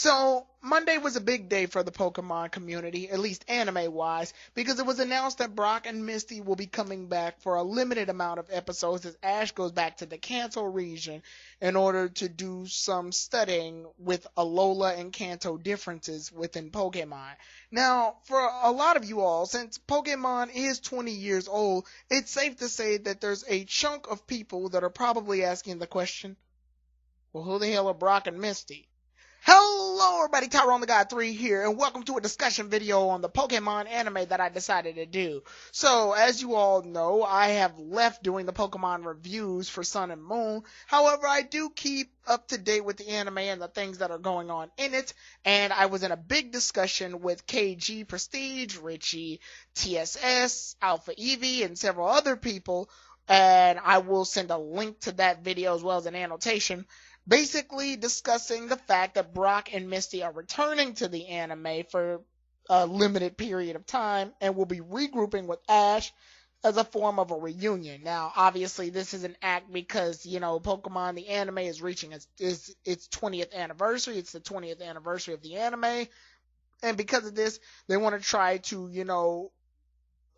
So, Monday was a big day for the Pokemon community, at least anime-wise, because it was announced that Brock and Misty will be coming back for a limited amount of episodes as Ash goes back to the Kanto region in order to do some studying with Alola and Kanto differences within Pokemon. Now, for a lot of you all, since Pokemon is 20 years old, it's safe to say that there's a chunk of people that are probably asking the question, well, who the hell are Brock and Misty? Hello everybody, Tyrone the God 3 here, and welcome to a discussion video on the Pokemon anime that I decided to do. So, as you all know, I have left doing the Pokemon reviews for Sun and Moon. However, I do keep up to date with the anime and the things that are going on in it, and I was in a big discussion with KG Prestige, Richie, TSS, Alpha Eevee, and several other people, and I will send a link to that video as well as an annotation, basically discussing the fact that Brock and Misty are returning to the anime for a limited period of time and will be regrouping with Ash as a form of a reunion. Now, obviously, this is an act because, Pokemon, the anime, is reaching its 20th anniversary. It's the 20th anniversary of the anime. And because of this, they want to try to,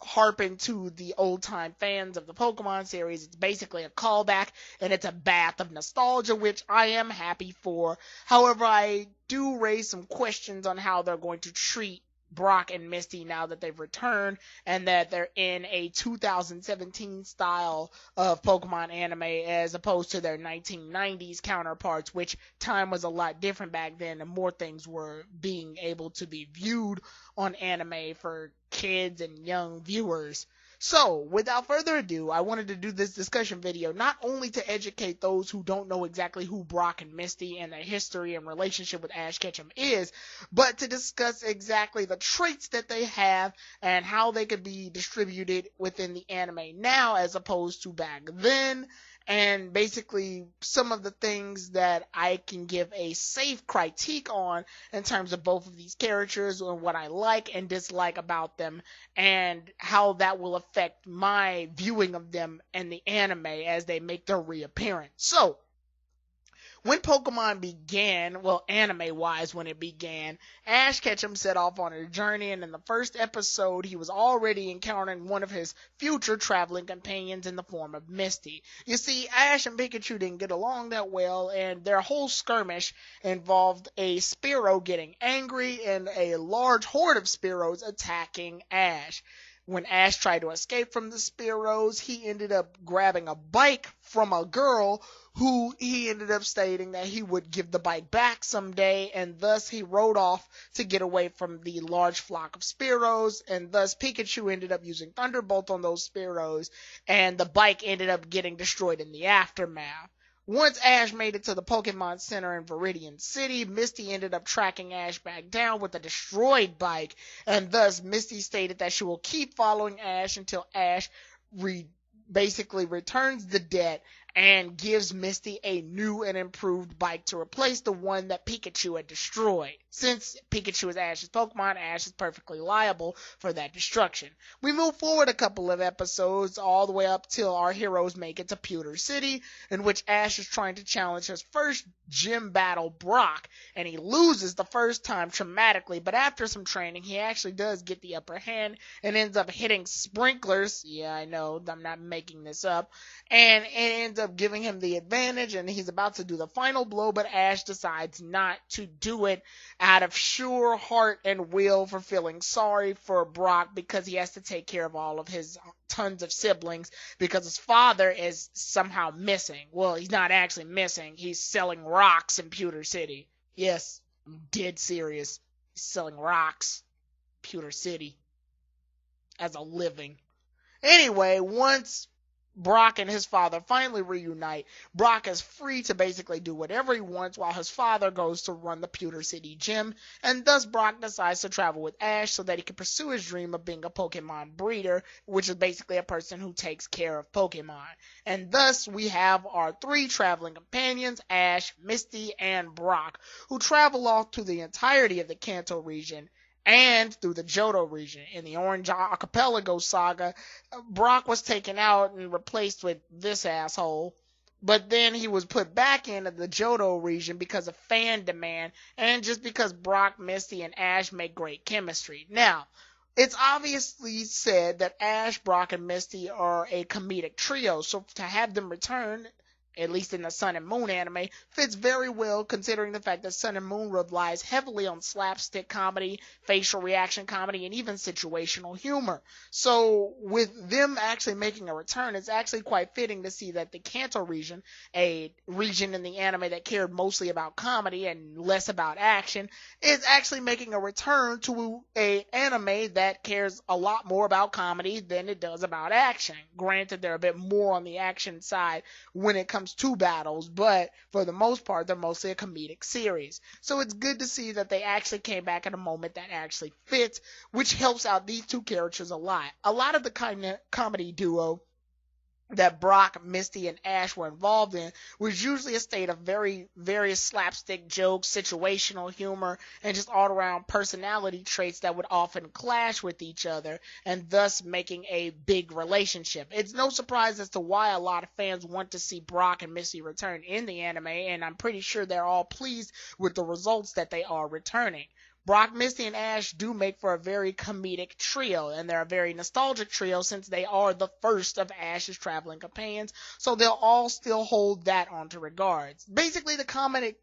harp into the old-time fans of the Pokemon series. It's basically a callback, and it's a bath of nostalgia, which I am happy for. However, I do raise some questions on how they're going to treat Brock and Misty now that they've returned, and that they're in a 2017 style of Pokemon anime as opposed to their 1990s counterparts, which time was a lot different back then, and more things were being able to be viewed on anime for kids and young viewers. So, without further ado, I wanted to do this discussion video not only to educate those who don't know exactly who Brock and Misty and their history and relationship with Ash Ketchum is, but to discuss exactly the traits that they have and how they could be distributed within the anime now as opposed to back then, and basically some of the things that I can give a safe critique on in terms of both of these characters and what I like and dislike about them, and how that will affect my viewing of them and the anime as they make their reappearance. So, when Pokemon began, well, anime-wise when it began, Ash Ketchum set off on a journey, and in the first episode, he was already encountering one of his future traveling companions in the form of Misty. You see, Ash and Pikachu didn't get along that well, and their whole skirmish involved a Spearow getting angry and a large horde of Spearows attacking Ash. When Ash tried to escape from the Spearows, he ended up grabbing a bike from a girl who he ended up stating that he would give the bike back someday, and thus he rode off to get away from the large flock of Spearows, and thus Pikachu ended up using Thunderbolt on those Spearows, and the bike ended up getting destroyed in the aftermath. Once Ash made it to the Pokemon Center in Viridian City, Misty ended up tracking Ash back down with a destroyed bike, and thus Misty stated that she will keep following Ash until Ash basically returns the debt and gives Misty a new and improved bike to replace the one that Pikachu had destroyed. Since Pikachu is Ash's Pokemon, Ash is perfectly liable for that destruction. We move forward a couple of episodes all the way up till our heroes make it to Pewter City, in which Ash is trying to challenge his first gym battle, Brock, and he loses the first time traumatically, but after some training, he actually does get the upper hand and ends up hitting sprinklers. Yeah, I know, I'm not making this up. And it ends up giving him the advantage, and he's about to do the final blow, but Ash decides not to do it out of sure heart and will for feeling sorry for Brock because he has to take care of all of his tons of siblings because his father is somehow missing. Well, he's not actually missing. He's selling rocks in Pewter City. Yes, I'm dead serious. He's selling rocks in Pewter City as a living. Anyway, once Brock and his father finally reunite, Brock is free to basically do whatever he wants while his father goes to run the Pewter City gym, and thus Brock decides to travel with Ash so that he can pursue his dream of being a Pokemon breeder, which is basically a person who takes care of Pokemon. And thus we have our three traveling companions, Ash, Misty, and Brock, who travel off to the entirety of the Kanto region and through the Johto region. In the Orange Archipelago saga, Brock was taken out and replaced with this asshole, but then he was put back into the Johto region because of fan demand and just because Brock, Misty, and Ash make great chemistry. Now, it's obviously said that Ash, Brock, and Misty are a comedic trio, so to have them return, at least in the Sun and Moon anime, fits very well considering the fact that Sun and Moon relies heavily on slapstick comedy, facial reaction comedy, and even situational humor. So with them actually making a return, it's actually quite fitting to see that the Kanto region, a region in the anime that cared mostly about comedy and less about action, is actually making a return to a anime that cares a lot more about comedy than it does about action. Granted, they're a bit more on the action side when it comes to battles, but for the most part, they're mostly a comedic series. So it's good to see that they actually came back at a moment that actually fits, which helps out these two characters a lot. A lot of the comedy duo that Brock, Misty, and Ash were involved in was usually a state of various slapstick jokes, situational humor, and just all-around personality traits that would often clash with each other, and thus making a big relationship. It's no surprise as to why a lot of fans want to see Brock and Misty return in the anime, and I'm pretty sure they're all pleased with the results that they are returning. Brock, Misty, and Ash do make for a very comedic trio, and they're a very nostalgic trio since they are the first of Ash's traveling companions, so they'll all still hold that onto regards. Basically, the comedic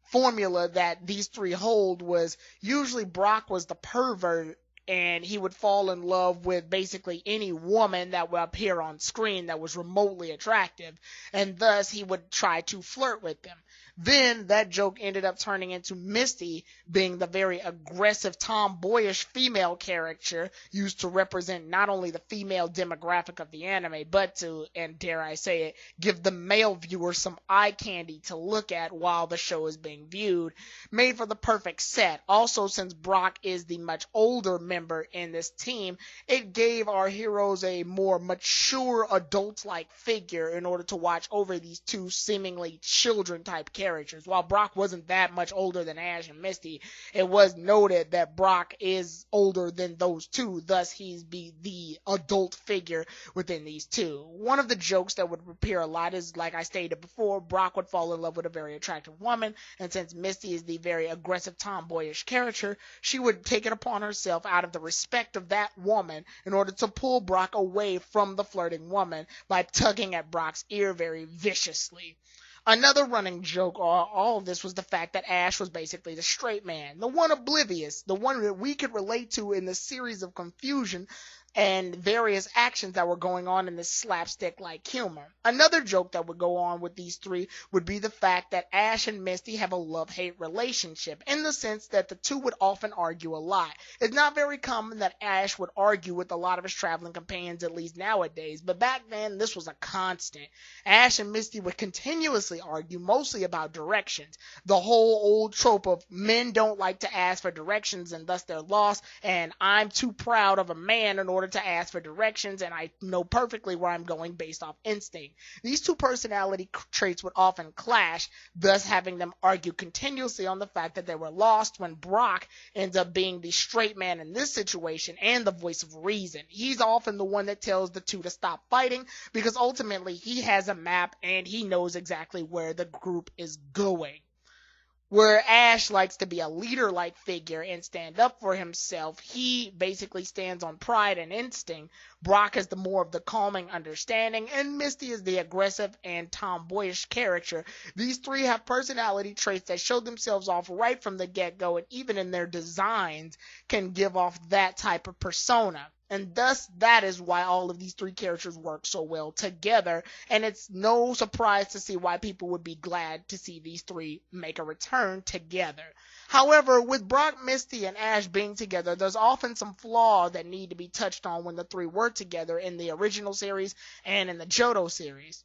formula that these three hold was usually Brock was the pervert, and he would fall in love with basically any woman that would appear on screen that was remotely attractive, and thus he would try to flirt with them. Then that joke ended up turning into Misty being the very aggressive, tomboyish female character used to represent not only the female demographic of the anime, but to, and dare I say it, give the male viewer some eye candy to look at while the show is being viewed. Made for the perfect set. Also, since Brock is the much older member in this team, it gave our heroes a more mature, adult-like figure in order to watch over these two seemingly children-type characters. While Brock wasn't that much older than Ash and Misty, it was noted that Brock is older than those two, thus he's the adult figure within these two. One of the jokes that would appear a lot is, like I stated before, Brock would fall in love with a very attractive woman, and since Misty is the very aggressive tomboyish character, she would take it upon herself out of the respect of that woman in order to pull Brock away from the flirting woman by tugging at Brock's ear very viciously. Another running joke on all of this was the fact that Ash was basically the straight man, the one oblivious, the one that we could relate to in the series of confusion and various actions that were going on in this slapstick-like humor. Another joke that would go on with these three would be the fact that Ash and Misty have a love-hate relationship, in the sense that the two would often argue a lot. It's not very common that Ash would argue with a lot of his traveling companions, at least nowadays, but back then this was a constant. Ash and Misty would continuously argue, mostly about directions. The whole old trope of men don't like to ask for directions and thus they're lost, and I'm too proud of a man in order to ask for directions, and I know perfectly where I'm going based off instinct. These two personality traits would often clash, thus having them argue continuously on the fact that they were lost when Brock ends up being the straight man in this situation and the voice of reason. He's often the one that tells the two to stop fighting because ultimately he has a map and he knows exactly where the group is going. Where Ash likes to be a leader-like figure and stand up for himself, he basically stands on pride and instinct. Brock is the more of the calming understanding, and Misty is the aggressive and tomboyish character. These three have personality traits that show themselves off right from the get-go, and even in their designs can give off that type of persona. And thus, that is why all of these three characters work so well together. And it's no surprise to see why people would be glad to see these three make a return together. However, with Brock, Misty, and Ash being together, there's often some flaws that need to be touched on when the three were together in the original series and in the Johto series.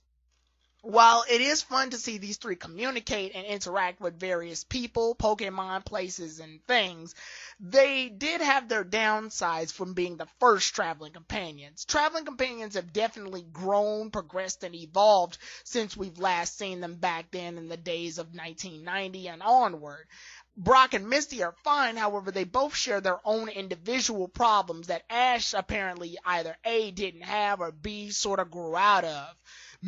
While it is fun to see these three communicate and interact with various people, Pokemon, places, and things, they did have their downsides from being the first traveling companions. Traveling companions have definitely grown, progressed, and evolved since we've last seen them back then in the days of 1990 and onward. Brock and Misty are fine, however, they both share their own individual problems that Ash apparently either A, didn't have, or B, sort of grew out of.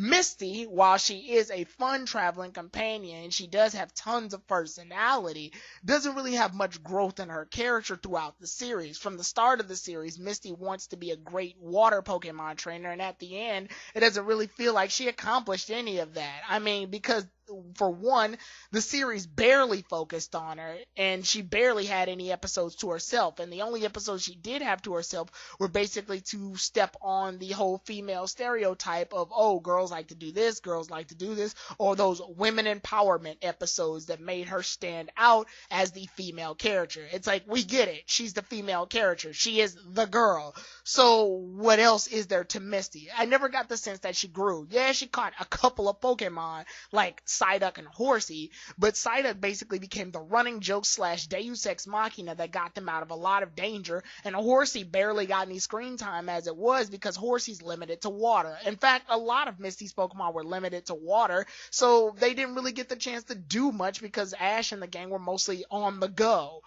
Misty, while she is a fun traveling companion, she does have tons of personality, doesn't really have much growth in her character throughout the series. From the start of the series, Misty wants to be a great water Pokemon trainer, and at the end, it doesn't really feel like she accomplished any of that. I mean, because for one, the series barely focused on her, and she barely had any episodes to herself, and the only episodes she did have to herself were basically to step on the whole female stereotype of, oh, girls like to do this, girls like to do this, or those women empowerment episodes that made her stand out as the female character. It's like, we get it, she's the female character, she is the girl, so what else is there to Misty? I never got the sense that she grew. Yeah, she caught a couple of Pokemon, like Psyduck and Horsey, but Psyduck basically became the running joke / Deus Ex Machina that got them out of a lot of danger, and Horsey barely got any screen time as it was because Horsey's limited to water. In fact, a lot of Misty's Pokemon were limited to water, so they didn't really get the chance to do much because Ash and the gang were mostly on the go.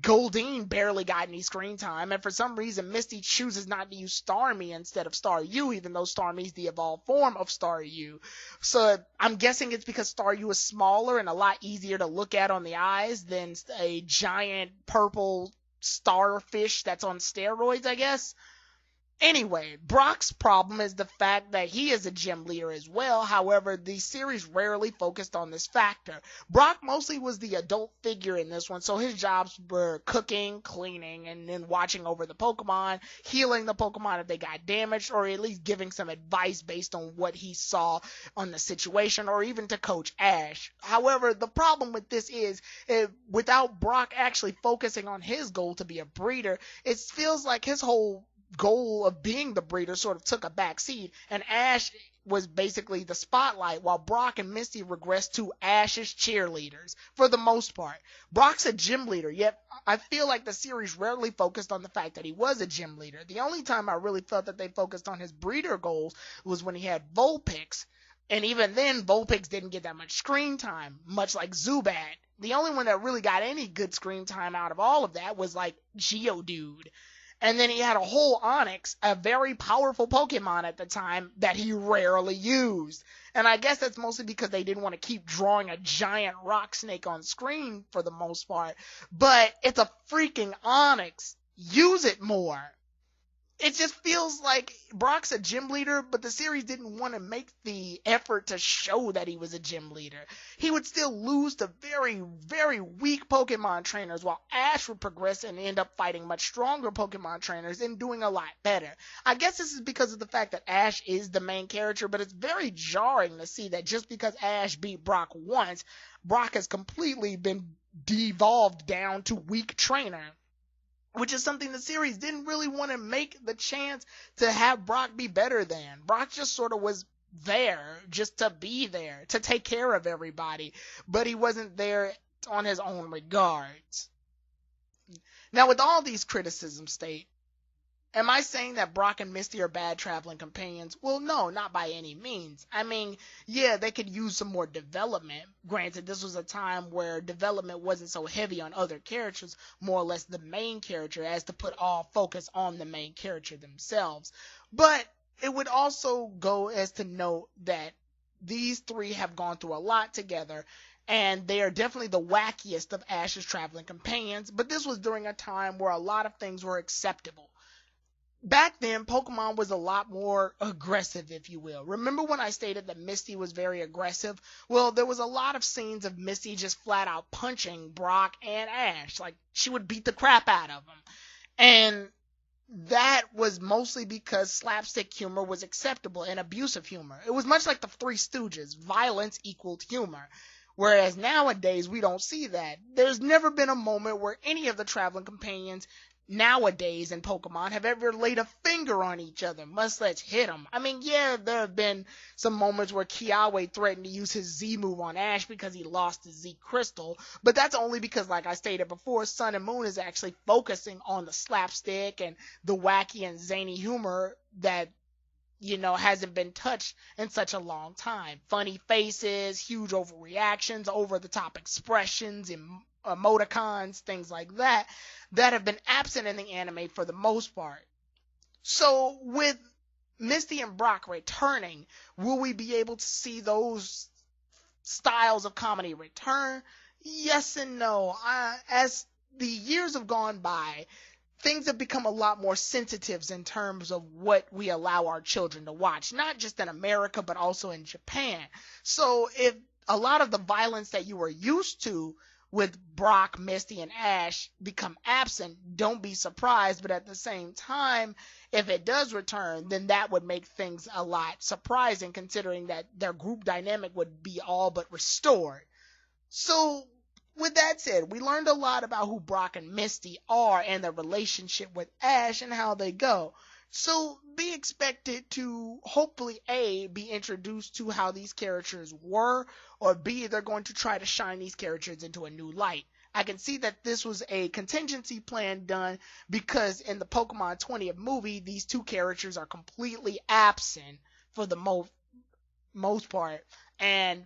Goldeen barely got any screen time, and for some reason Misty chooses not to use Starmie instead of Staryu, even though Starmie's the evolved form of Staryu. So I'm guessing it's because Staryu is smaller and a lot easier to look at on the eyes than a giant purple starfish that's on steroids, I guess. Anyway, Brock's problem is the fact that he is a gym leader as well. However, the series rarely focused on this factor. Brock mostly was the adult figure in this one, so his jobs were cooking, cleaning, and then watching over the Pokemon, healing the Pokemon if they got damaged, or at least giving some advice based on what he saw on the situation, or even to coach Ash. However, the problem with this is, without Brock actually focusing on his goal to be a breeder, it feels like his whole goal of being the breeder sort of took a back seat, and Ash was basically the spotlight, while Brock and Misty regressed to Ash's cheerleaders for the most part. Brock's a gym leader, yet I feel like the series rarely focused on the fact that he was a gym leader. The only time I really felt that they focused on his breeder goals was when he had Vulpix, and even then Vulpix didn't get that much screen time, much like Zubat. The only one that really got any good screen time out of all of that was like Geodude. And then he had a whole Onix, a very powerful Pokemon at the time that he rarely used. And I guess that's mostly because they didn't want to keep drawing a giant rock snake on screen for the most part. But it's a freaking Onix. Use it more. It just feels like Brock's a gym leader, but the series didn't want to make the effort to show that he was a gym leader. He would still lose to very, very weak Pokemon trainers, while Ash would progress and end up fighting much stronger Pokemon trainers and doing a lot better. I guess this is because of the fact that Ash is the main character, but it's very jarring to see that just because Ash beat Brock once, Brock has completely been devolved down to weak trainer, which is something the series didn't really want to make the chance to have Brock be better than. Brock just sort of was there just to be there, to take care of everybody, but he wasn't there on his own regards. Now, with all these criticisms, State, am I saying that Brock and Misty are bad traveling companions? Well, no, not by any means. I mean, yeah, they could use some more development. Granted, this was a time where development wasn't so heavy on other characters, more or less the main character, as to put all focus on the main character themselves. But it would also go as to note that these three have gone through a lot together, and they are definitely the wackiest of Ash's traveling companions, but this was during a time where a lot of things were acceptable. Back then, Pokemon was a lot more aggressive, if you will. Remember when I stated that Misty was very aggressive? Well, there was a lot of scenes of Misty just flat out punching Brock and Ash. Like, she would beat the crap out of them. And that was mostly because slapstick humor was acceptable and abusive humor. It was much like the Three Stooges. Violence equaled humor. Whereas nowadays, we don't see that. There's never been a moment where any of the traveling companions nowadays in Pokemon have ever laid a finger on each other, much less hit them. I mean, yeah, there have been some moments where Kiawe threatened to use his Z move on Ash because he lost his Z Crystal, but that's only because, like I stated before, Sun and Moon is actually focusing on the slapstick and the wacky and zany humor that, you know, hasn't been touched in such a long time. Funny faces, huge overreactions, over-the-top expressions, emoticons, things like that, that have been absent in the anime for the most part. So with Misty and Brock returning, will we be able to see those styles of comedy return? Yes and no. As the years have gone by, things have become a lot more sensitive in terms of what we allow our children to watch, not just in America, but also in Japan. So if a lot of the violence that you were used to with Brock, Misty, and Ash become absent, don't be surprised. But at the same time, if it does return, then that would make things a lot surprising, considering that their group dynamic would be all but restored. So with that said, we learned a lot about who Brock and Misty are and their relationship with Ash and how they go. So be expected to hopefully A, be introduced to how these characters were, or B, they're going to try to shine these characters into a new light. I can see that this was a contingency plan done because in the Pokemon 20th movie, these two characters are completely absent for the most part, and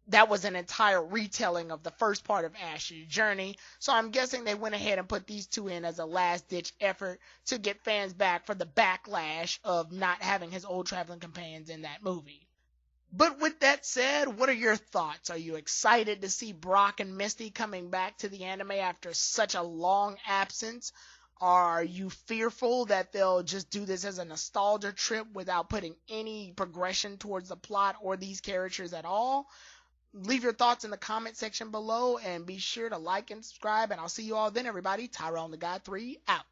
that was an entire retelling of the first part of Ash's journey. So I'm guessing they went ahead and put these two in as a last-ditch effort to get fans back for the backlash of not having his old traveling companions in that movie. But with that said, what are your thoughts? Are you excited to see Brock and Misty coming back to the anime after such a long absence? Are you fearful that they'll just do this as a nostalgia trip without putting any progression towards the plot or these characters at all? Leave your thoughts in the comment section below and be sure to like and subscribe, and I'll see you all then, everybody. Tyrone the God 3 out.